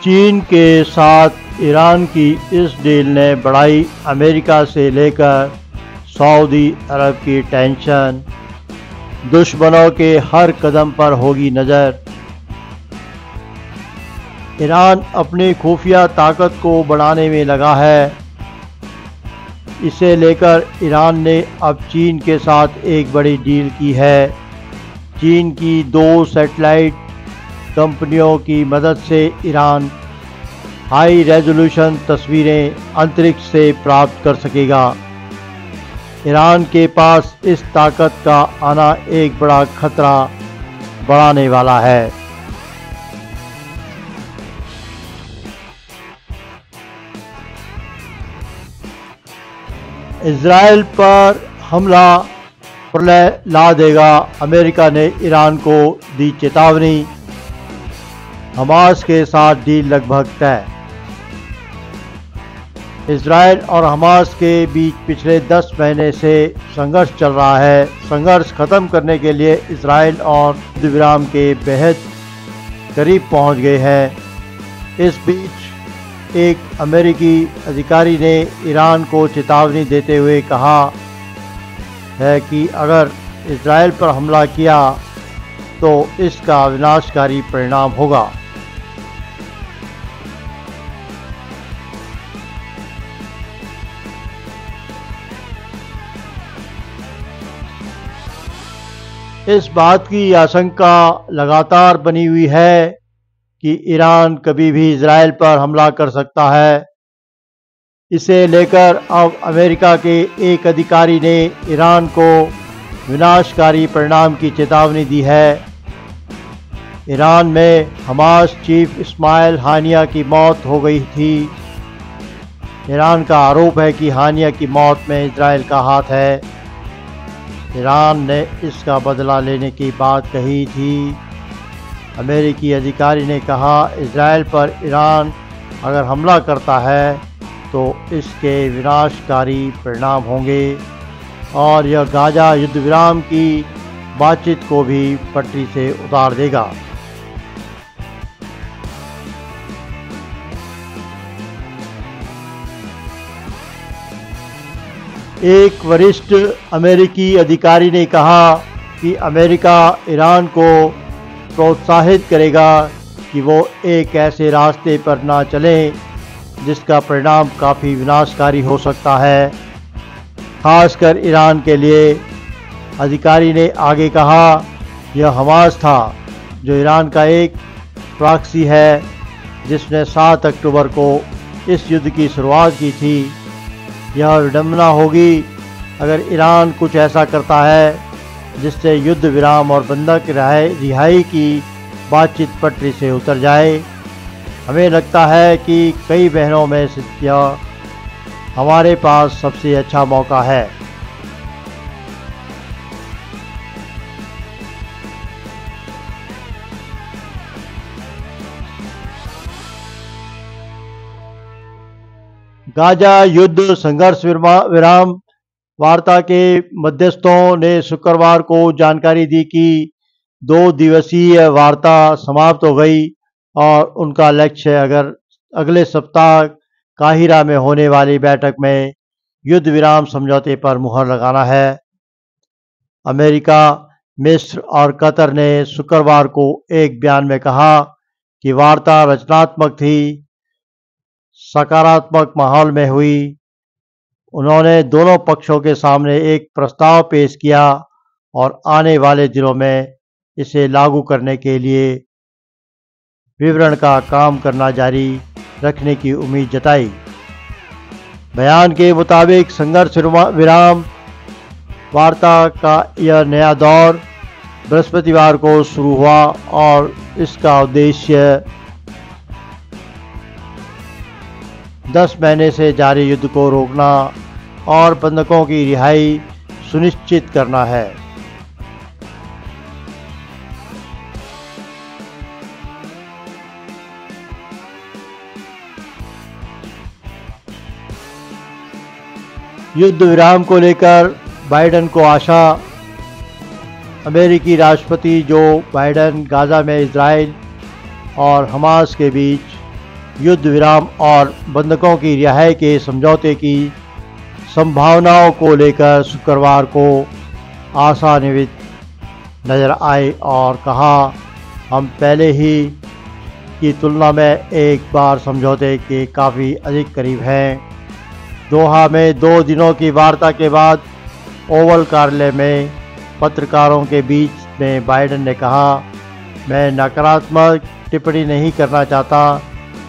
चीन के साथ ईरान की इस डील ने बढ़ाई अमेरिका से लेकर सऊदी अरब की टेंशन। दुश्मनों के हर कदम पर होगी नज़र। ईरान अपनी खुफिया ताकत को बढ़ाने में लगा है। इसे लेकर ईरान ने अब चीन के साथ एक बड़ी डील की है। चीन की 2 सैटेलाइट कंपनियों की मदद से ईरान हाई रेजोल्यूशन तस्वीरें अंतरिक्ष से प्राप्त कर सकेगा। ईरान के पास इस ताकत का आना एक बड़ा खतरा बढ़ाने वाला है। इजराइल पर हमला प्रलय ला देगा, अमेरिका ने ईरान को दी चेतावनी। हमास के साथ डील लगभग तय। इजराइल और हमास के बीच पिछले 10 महीने से संघर्ष चल रहा है। संघर्ष खत्म करने के लिए इजराइल और युद्ध विराम के बेहद करीब पहुंच गए हैं। इस बीच एक अमेरिकी अधिकारी ने ईरान को चेतावनी देते हुए कहा है कि अगर इजराइल पर हमला किया तो इसका विनाशकारी परिणाम होगा। इस बात की आशंका लगातार बनी हुई है कि ईरान कभी भी इजराइल पर हमला कर सकता है। इसे लेकर अब अमेरिका के एक अधिकारी ने ईरान को विनाशकारी परिणाम की चेतावनी दी है। ईरान में हमास चीफ इस्माइल हानिया की मौत हो गई थी। ईरान का आरोप है कि हानिया की मौत में इजराइल का हाथ है। ईरान ने इसका बदला लेने की बात कही थी। अमेरिकी अधिकारी ने कहा इजराइल पर ईरान अगर हमला करता है तो इसके विनाशकारी परिणाम होंगे और यह गाजा युद्ध विराम की बातचीत को भी पटरी से उतार देगा। एक वरिष्ठ अमेरिकी अधिकारी ने कहा कि अमेरिका ईरान को प्रोत्साहित करेगा कि वो एक ऐसे रास्ते पर ना चलें जिसका परिणाम काफ़ी विनाशकारी हो सकता है, खासकर ईरान के लिए। अधिकारी ने आगे कहा यह हमास था जो ईरान का एक प्रॉक्सी है जिसने 7 अक्टूबर को इस युद्ध की शुरुआत की थी। यह विडंबना होगी अगर ईरान कुछ ऐसा करता है जिससे युद्ध विराम और बंधक रिहाई की बातचीत पटरी से उतर जाए। हमें लगता है कि कई बहनों में से यह हमारे पास सबसे अच्छा मौका है। गाजा युद्ध संघर्ष विराम वार्ता के मध्यस्थों ने शुक्रवार को जानकारी दी कि 2 दिवसीय वार्ता समाप्त हो गई और उनका लक्ष्य अगले सप्ताह काहिरा में होने वाली बैठक में युद्ध विराम समझौते पर मुहर लगाना है। अमेरिका, मिस्र और कतर ने शुक्रवार को एक बयान में कहा कि वार्ता रचनात्मक थी, सकारात्मक माहौल में हुई। उन्होंने दोनों पक्षों के सामने एक प्रस्ताव पेश किया और आने वाले दिनों में इसे लागू करने के लिए विवरण का काम करना जारी रखने की उम्मीद जताई। बयान के मुताबिक संघर्ष विराम वार्ता का यह नया दौर बृहस्पतिवार को शुरू हुआ और इसका उद्देश्य 10 महीने से जारी युद्ध को रोकना और बंधकों की रिहाई सुनिश्चित करना है। युद्ध विराम को लेकर बाइडेन को आशा। अमेरिकी राष्ट्रपति जो बाइडेन गाजा में इजराइल और हमास के बीच युद्ध विराम और बंधकों की रिहाई के समझौते की संभावनाओं को लेकर शुक्रवार को आशान्वित नजर आए और कहा, हम पहले ही की तुलना में एक बार समझौते के काफ़ी अधिक करीब हैं। दोहा में 2 दिनों की वार्ता के बाद ओवल कार्यालय में पत्रकारों के बीच में बाइडेन ने कहा, मैं नकारात्मक टिप्पणी नहीं करना चाहता,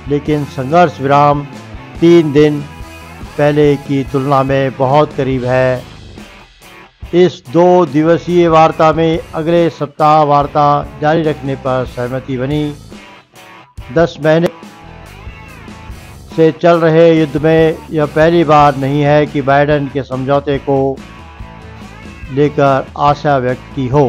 लेकिन संघर्ष विराम 3 दिन पहले की तुलना में बहुत करीब है। इस 2 दिवसीय वार्ता में अगले सप्ताह वार्ता जारी रखने पर सहमति बनी। 10 महीने से चल रहे युद्ध में यह पहली बार नहीं है कि बाइडेन के समझौते को लेकर आशा व्यक्त की हो।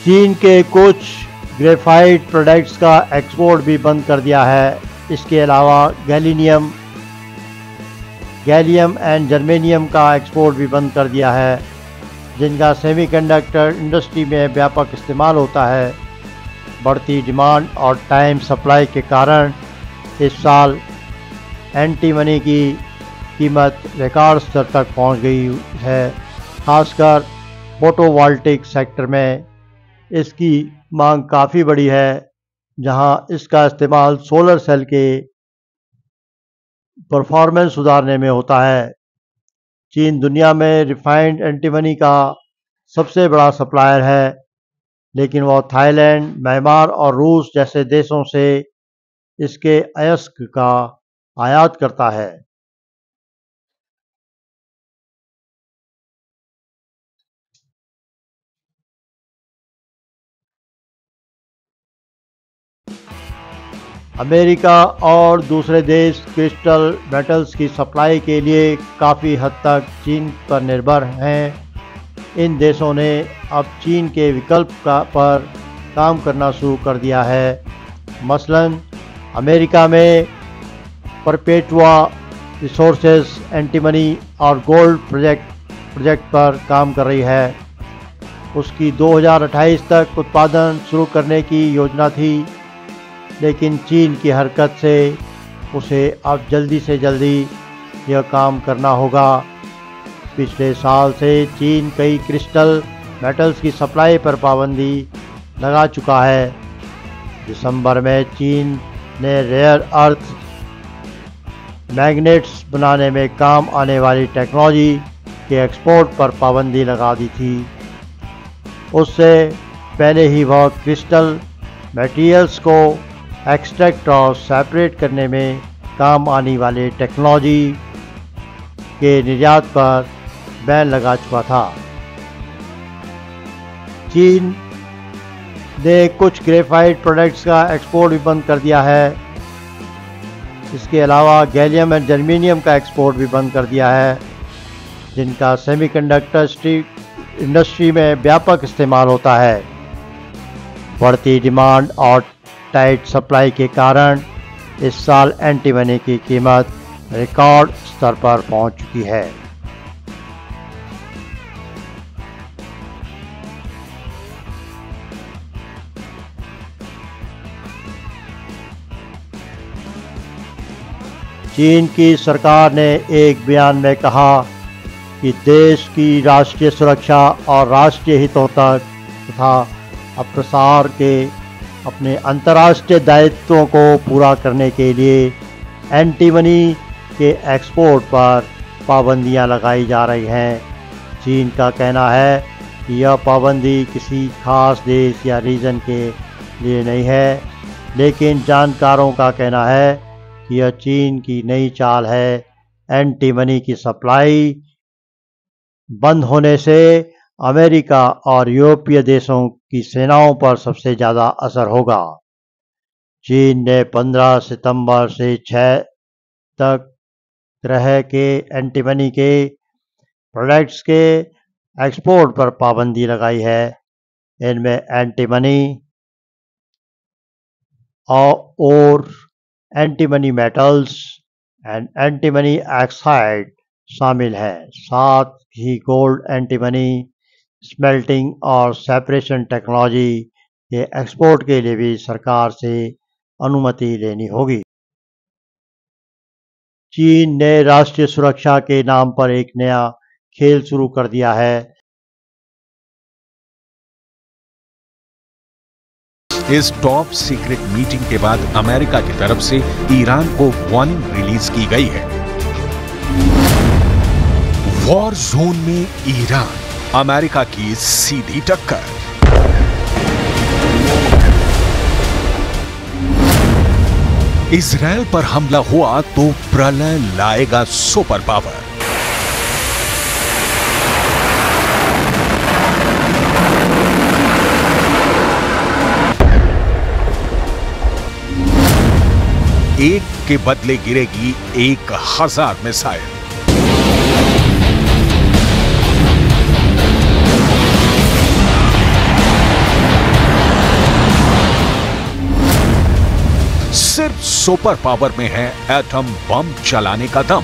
चीन के कुछ ग्रेफाइट प्रोडक्ट्स का एक्सपोर्ट भी बंद कर दिया है। इसके अलावा गैलियम एंड जर्मेनियम का एक्सपोर्ट भी बंद कर दिया है, जिनका सेमीकंडक्टर इंडस्ट्री में व्यापक इस्तेमाल होता है। बढ़ती डिमांड और टाइम सप्लाई के कारण इस साल एंटीमनी की कीमत रिकॉर्ड स्तर तक पहुंच गई है। खासकर फोटोवोल्टिक सेक्टर में इसकी मांग काफ़ी बड़ी है, जहां इसका इस्तेमाल सोलर सेल के परफॉर्मेंस सुधारने में होता है। चीन दुनिया में रिफाइंड एंटीमनी का सबसे बड़ा सप्लायर है, लेकिन वह थाईलैंड, म्यांमार और रूस जैसे देशों से इसके अयस्क का आयात करता है। अमेरिका और दूसरे देश क्रिस्टल मेटल्स की सप्लाई के लिए काफ़ी हद तक चीन पर निर्भर हैं। इन देशों ने अब चीन के विकल्प पर काम करना शुरू कर दिया है। मसलन अमेरिका में परपेटुआ रिसोर्सेज एंटीमनी और गोल्ड प्रोजेक्ट पर काम कर रही है। उसकी 2028 तक उत्पादन शुरू करने की योजना थी, लेकिन चीन की हरकत से उसे अब जल्दी से जल्दी यह काम करना होगा। पिछले साल से चीन कई क्रिस्टल मेटल्स की सप्लाई पर पाबंदी लगा चुका है। दिसंबर में चीन ने रेयर अर्थ मैग्नेट्स बनाने में काम आने वाली टेक्नोलॉजी के एक्सपोर्ट पर पाबंदी लगा दी थी। उससे पहले ही वह क्रिस्टल मटेरियल्स को एक्सट्रैक्ट और सेपरेट करने में काम आने वाले टेक्नोलॉजी के निर्यात पर बैन लगा चुका था। चीन ने कुछ ग्रेफाइट प्रोडक्ट्स का एक्सपोर्ट भी बंद कर दिया है। इसके अलावा गैलियम एंड जर्मेनियम का एक्सपोर्ट भी बंद कर दिया है, जिनका सेमीकंडक्टर इंडस्ट्री में व्यापक इस्तेमाल होता है। बढ़ती डिमांड और टाइट सप्लाई के कारण इस साल एंटीमनी की कीमत रिकॉर्ड स्तर पर पहुंच चुकी है। चीन की सरकार ने एक बयान में कहा कि देश की राष्ट्रीय सुरक्षा और राष्ट्रीय हितों तक तथा प्रसार के अपने अंतर्राष्ट्रीय दायित्वों को पूरा करने के लिए एंटीमनी के एक्सपोर्ट पर पाबंदियां लगाई जा रही हैं। चीन का कहना है कि यह पाबंदी किसी खास देश या रीजन के लिए नहीं है, लेकिन जानकारों का कहना है कि यह चीन की नई चाल है। एंटीमनी की सप्लाई बंद होने से अमेरिका और यूरोपीय देशों की सेनाओं पर सबसे ज़्यादा असर होगा। चीन ने 15 सितंबर से 6 तक तरह के एंटीमनी के प्रोडक्ट्स के एक्सपोर्ट पर पाबंदी लगाई है। इनमें एंटीमनी और antimony metals and antimony oxide शामिल है। साथ ही गोल्ड एंटीमनी, स्मेल्टिंग और सेपरेशन टेक्नोलॉजी के एक्सपोर्ट के लिए भी सरकार से अनुमति लेनी होगी। चीन ने राष्ट्रीय सुरक्षा के नाम पर एक नया खेल शुरू कर दिया है। इस टॉप सीक्रेट मीटिंग के बाद अमेरिका की तरफ से ईरान को वार्निंग रिलीज की गई है। वॉर जोन में ईरान, अमेरिका की सीधी टक्कर। इजरायल पर हमला हुआ तो प्रलय लाएगा सुपर पावर। एक के बदले गिरेगी 1000 मिसाइल। सिर्फ सुपर पावर में है एटम बम चलाने का दम।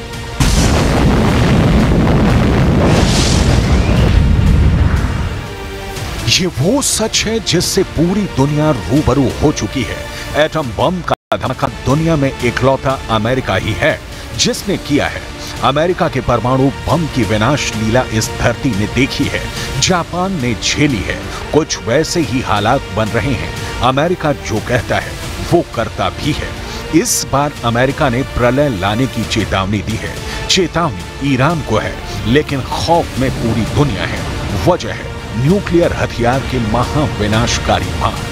ये वो सच है जिससे पूरी दुनिया रूबरू हो चुकी है। एटम बम का धमाका दुनिया में इकलौता अमेरिका ही है जिसने किया है। अमेरिका के परमाणु बम की विनाश लीला इस धरती ने देखी है, जापान ने झेली है। कुछ वैसे ही हालात बन रहे हैं। अमेरिका जो कहता है वो करता भी है। इस बार अमेरिका ने प्रलय लाने की चेतावनी दी है। चेतावनी ईरान को है, लेकिन खौफ में पूरी दुनिया है। वजह है न्यूक्लियर हथियार के महाविनाशकारी बाण।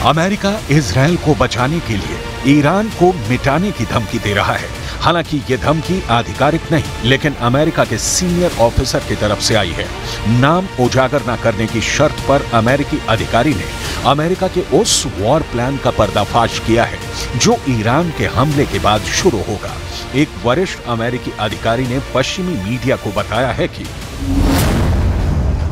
अमेरिका इजरायल को बचाने के लिए ईरान को मिटाने की धमकी दे रहा है। हालांकि यह धमकी आधिकारिक नहीं, लेकिन अमेरिका के सीनियर ऑफिसर की तरफ से आई है। नाम उजागर न करने की शर्त पर अमेरिकी अधिकारी ने अमेरिका के उस वॉर प्लान का पर्दाफाश किया है जो ईरान के हमले के बाद शुरू होगा। एक वरिष्ठ अमेरिकी अधिकारी ने पश्चिमी मीडिया को बताया है कि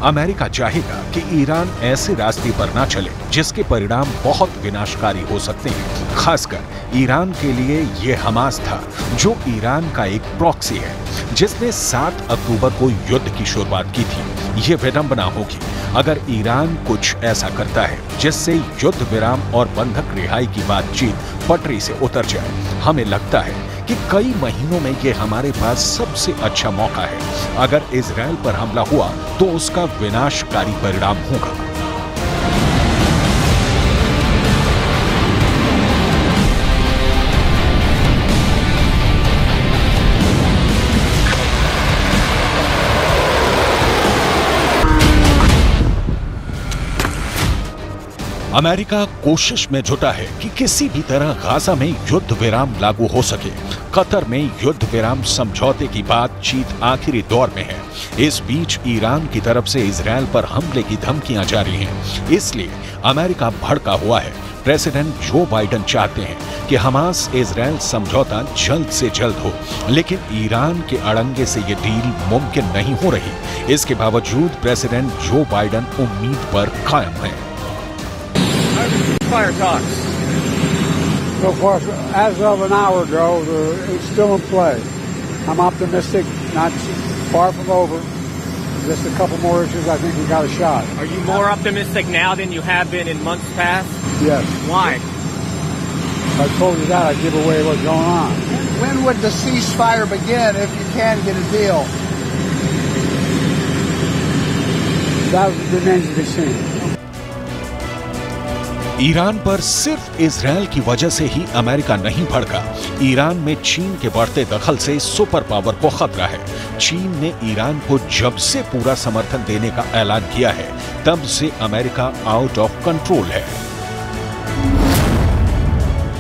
अमेरिका चाहेगा कि ईरान ऐसे रास्ते पर ना चले जिसके परिणाम बहुत विनाशकारी हो सकते हैं। खासकर ईरान के लिए यह हमास था, जो ईरान का एक प्रॉक्सी है, जिसने 7 अक्टूबर को युद्ध की शुरुआत की थी। यह विडंबना होगी अगर ईरान कुछ ऐसा करता है जिससे युद्ध विराम और बंधक रिहाई की बातचीत पटरी से उतर जाए। हमें लगता है कि कई महीनों में यह हमारे पास सबसे अच्छा मौका है। अगर इजरायल पर हमला हुआ तो उसका विनाशकारी परिणाम होगा। अमेरिका कोशिश में जुटा है कि किसी भी तरह गाजा में युद्ध विराम लागू हो सके। कतर में युद्ध विराम समझौते की बातचीत आखिरी दौर में है। इस बीच ईरान की तरफ से इजरायल पर हमले की धमकियां जारी हैं। इसलिए अमेरिका भड़का हुआ है। प्रेसिडेंट जो बाइडेन चाहते हैं कि हमास इजरायल समझौता जल्द से जल्द हो, लेकिन ईरान के अड़ंगे से यह डील मुमकिन नहीं हो रही। इसके बावजूद प्रेसिडेंट जो बाइडेन उम्मीद पर कायम है। Fire talks. So far, as of an hour ago, it's still in play. I'm optimistic, not far from over. Just a couple more issues, I think we got a shot. Are you more optimistic now than you have been in months past? Yes. Why? If I told you that, I'd give away what's going on. When would the ceasefire begin if you can get a deal? That remains to be seen. Iran पर सिर्फ Israel की वजह से ही America नहीं भड़का। Iran में चीन के बढ़ते दखल से सुपर पावर को खतरा है। चीन ने ईरान को जब से पूरा समर्थन देने का ऐलान किया है, तब से अमेरिका आउट ऑफ कंट्रोल है।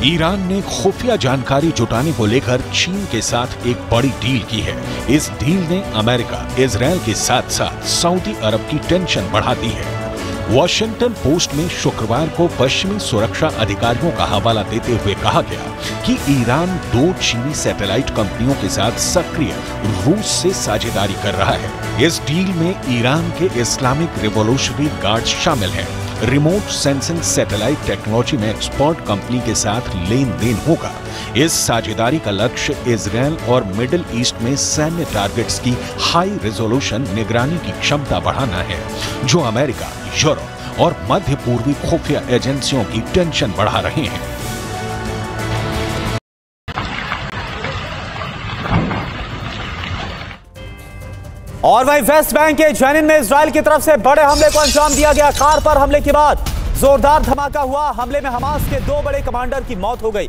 ईरान ने खुफिया जानकारी जुटाने को लेकर चीन के साथ एक बड़ी डील की है। इस डील ने अमेरिका, इजरायल के साथ साथ सऊदी अरब की टेंशन बढ़ा दी है। वॉशिंगटन पोस्ट में शुक्रवार को पश्चिमी सुरक्षा अधिकारियों का हवाला देते हुए कहा गया कि ईरान 2 चीनी सैटेलाइट कंपनियों के साथ सक्रिय रूस से साझेदारी कर रहा है। इस डील में ईरान के इस्लामिक रिवॉल्यूशनरी गार्ड्स शामिल हैं। रिमोट सेंसिंग सैटेलाइट टेक्नोलॉजी में एक्सपर्ट कंपनी के साथ लेन देन होगा। इस साझेदारी का लक्ष्य इजरायल और मिडिल ईस्ट में सैन्य टारगेट्स की हाई रेजोल्यूशन निगरानी की क्षमता बढ़ाना है, जो अमेरिका, यूरोप और मध्य पूर्वी खुफिया एजेंसियों की टेंशन बढ़ा रहे हैं। और वहीं वेस्ट बैंक के जेनिन में इजराइल की तरफ से बड़े हमले को अंजाम दिया गया। कार पर हमले के बाद जोरदार धमाका हुआ। हमले में हमास के 2 बड़े कमांडर की मौत हो गई।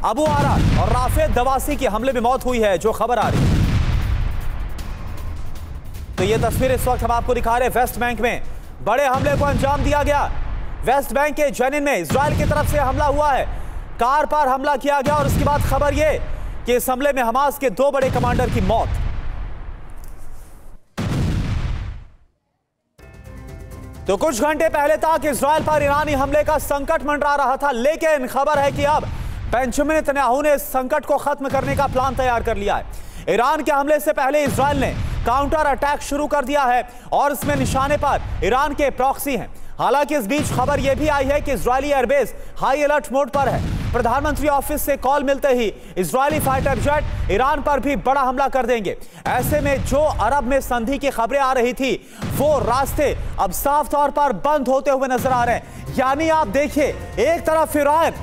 अबू आरा और राफेद दवासी की हमले में मौत हुई है, जो खबर आ रही है। तो ये तस्वीर इस वक्त हम आपको दिखा रहे हैं। वेस्ट बैंक में बड़े हमले को अंजाम दिया गया। वेस्ट बैंक के जेनिन में इजराइल की तरफ से हमला हुआ है। कार पर हमला किया गया और उसके बाद खबर यह कि इस हमले में हमास के 2 बड़े कमांडर की मौत। तो कुछ घंटे पहले तक इजराइल पर ईरानी हमले का संकट मंडरा रहा था, लेकिन खबर है कि अब बेंजामिन नेतन्याहू ने इस संकट को खत्म करने का प्लान तैयार कर लिया है। ईरान के हमले से पहले इजराइल ने काउंटर अटैक शुरू कर दिया है और इसमें निशाने पर ईरान के प्रॉक्सी हैं। हालांकि इस बीच खबर यह भी आई है कि Israeli airbase high alert mode पर है। प्रधानमंत्री ऑफिस से कॉल मिलते ही इजरायली फाइटर जेट ईरान पर भी बड़ा हमला कर देंगे। ऐसे में जो अरब में संधि की खबरें आ रही थी, वो रास्ते अब साफ तौर पर बंद होते हुए नजर आ रहे हैं। यानी आप देखिए, एक तरफ ईरान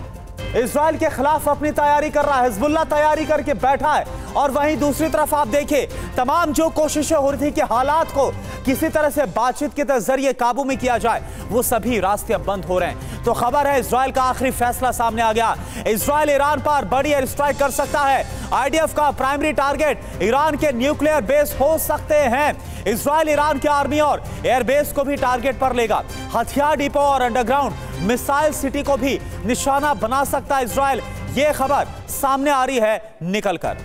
इजराइल के खिलाफ अपनी तैयारी कर रहा है, हिजबुल्लाह तैयारी करके बैठा है, और वहीं दूसरी तरफ आप देखिए तमाम जो कोशिशें हो रही थी कि हालात को किसी तरह से बातचीत के जरिए काबू में किया जाए, वो सभी रास्ते अब बंद हो रहे हैं। तो खबर है इजराइल का आखिरी फैसला सामने आ गया। इजराइल ईरान पर बड़ी एयर स्ट्राइक कर सकता है। आईडीएफ का प्राइमरी टारगेट ईरान के न्यूक्लियर बेस हो सकते हैं। इजराइल ईरान के आर्मी और एयरबेस को भी टारगेट पर लेगा। हथियार डिपो और अंडरग्राउंड मिसाइल सिटी को भी निशाना बना सकता है इजराइल। यह खबर सामने आ रही है निकलकर।